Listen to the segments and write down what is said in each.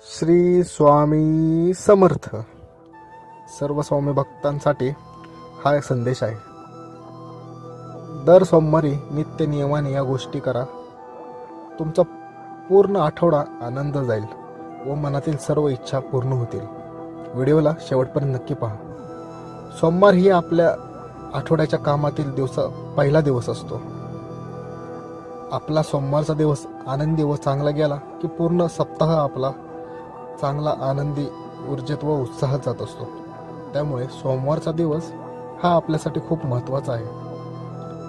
श्री स्वामी समर्थ. सर्व स्वामी भक्तांसाठी हा एक संदेश आहे. दर सोमवारी नित्य नियमाने या गोष्टी करा. तुमचा पूर्ण आठवडा आनंद जाईल व मनातील सर्व इच्छा पूर्ण होतील. व्हिडिओला शेवटपर्यंत नक्की पहा. सोमवार ही आपल्या आठवड्याच्या कामातील पहिला दिवस असतो. आपला सोमवारचा दिवस आनंदी व चांगला गेला की पूर्ण सप्ताह आपला चांगला आनंदी ऊर्जेत व उत्साहात जात असतो. त्यामुळे सोमवारचा दिवस हा आपल्यासाठी खूप महत्त्वाचा आहे.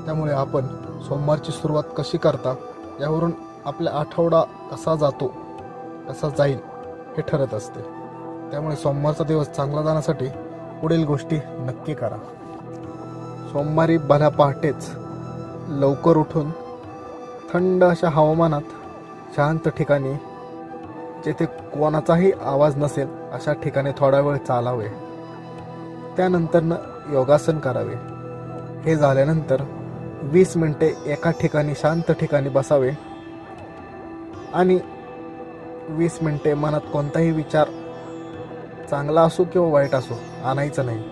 त्यामुळे आपण सोमवारची सुरुवात कशी करता यावरून आपला आठवडा कसा जातो कसा जाईल हे ठरत असते. त्यामुळे सोमवारचा दिवस चांगला जाण्यासाठी पुढील गोष्टी नक्की करा. सोमवारी भल्या पहाटेच लवकर उठून थंड अशा हवामानात शांत ठिकाणी जेथे कोणाचाही आवाज नसेल अशा ठिकाणी थोडा वेळ चालावे. त्यानंतरनं योगासन करावे. हे झाल्यानंतर 20 मिनिटे एका ठिकाणी शांत ठिकाणी बसावे आणि 20 मिनिटे मनात कोणताही विचार चांगला असो किंवा वाईट असो आणायचं नाही.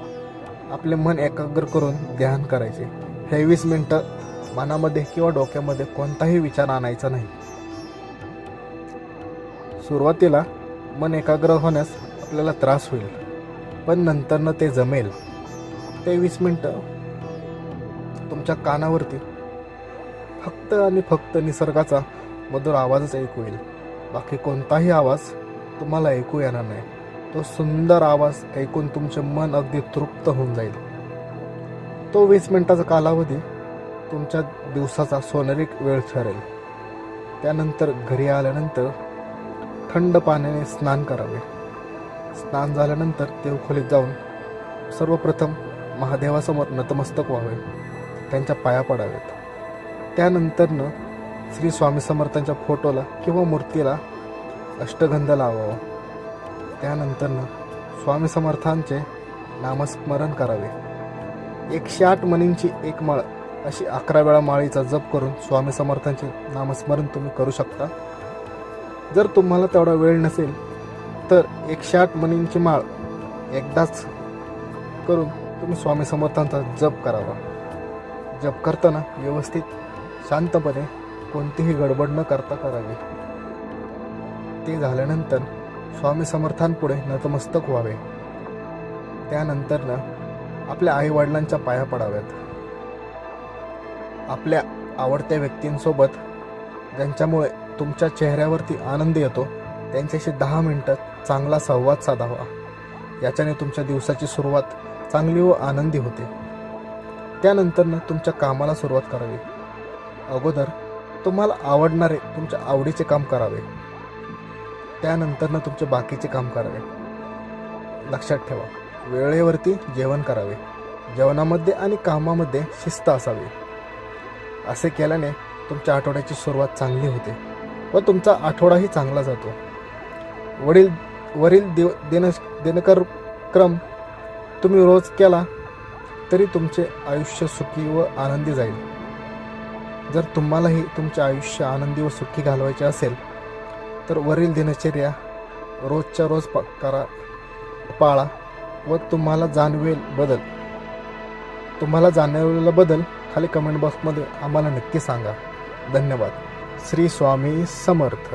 आपले मन एकाग्र करून ध्यान करायचे. हे 20 मिनिटं मनामध्ये किंवा डोक्यामध्ये कोणताही विचार आणायचा नाही. सुरुवातीला मन एकाग्र होण्यास आपल्याला त्रास होईल, पण नंतरनं ते जमेल. ते 20 मिनिटं तुमच्या कानावरती फक्त आणि फक्त निसर्गाचा मधुर आवाजच ऐकू येईल. बाकी कोणताही आवाज तुम्हाला ऐकू येणार नाही. तो सुंदर आवाज ऐकून तुमचे मन अगदी तृप्त होऊन जाईल. तो 20 मिनिटाचा कालावधी तुमच्या दिवसाचा सोनेरी वेळ ठरेल. त्यानंतर घरी आल्यानंतर थंड पाण्याने स्नान करावे. स्नान झाल्यानंतर देवखोलीत जाऊन सर्वप्रथम महादेवासमोर नतमस्तक व्हावे. त्यांच्या पाया पडावेत. त्यानंतरनं श्री स्वामी समर्थांच्या फोटोला किंवा मूर्तीला अष्टगंध लावावा. त्यानंतरनं स्वामी समर्थांचे नामस्मरण करावे. 108 मणींची एक माळ अशी 11 वेळा माळीचा जप करून स्वामी समर्थांचे नामस्मरण तुम्ही करू शकता. जर तुम्हाला तेवढा वेळ नसेल तर 108 मणींची माळ एकदाच करून तुम्ही स्वामी समर्थांचा जप करावा. जप करताना व्यवस्थित शांतपणे कोणतीही गडबड न करता करावी. ते झाल्यानंतर स्वामी समर्थांपुढे नतमस्तक व्हावे. त्यानंतरनं आपल्या आईवडिलांच्या पाया पडाव्यात. आपल्या आवडत्या व्यक्तींसोबत ज्यांच्यामुळे तुमच्या चेहऱ्यावरती आनंद येतो त्यांच्याशी 10 मिनिटं चांगला संवाद साधावा. याच्याने तुमच्या दिवसाची सुरुवात चांगली व आनंदी होते. त्यानंतरनं तुमच्या कामाला सुरुवात करावी. अगोदर तुम्हाला आवडणारे तुमच्या आवडीचे काम करावे. त्यानंतरनं तुमचे बाकीचे काम करावे. लक्षात ठेवा, वेळेवरती जेवण करावे. जेवणामध्ये आणि कामामध्ये शिस्त असावी. असे केल्याने तुमच्या आठवड्याची सुरुवात चांगली होते व तुमचा आठवडाही चांगला जातो. वरील दिनक्रम तुम्ही रोज केला तरी तुमचे आयुष्य सुखी व आनंदी जाईल. जर तुम्हालाही तुमचे आयुष्य आनंदी व सुखी घालवायचे असेल तर वरील दिनचर्या रोजच्या रोज पाळा व तुम्हाला जाणवेलेला बदल खाली कमेंट बॉक्समध्ये आम्हाला नक्की सांगा. धन्यवाद. श्री स्वामी समर्थ.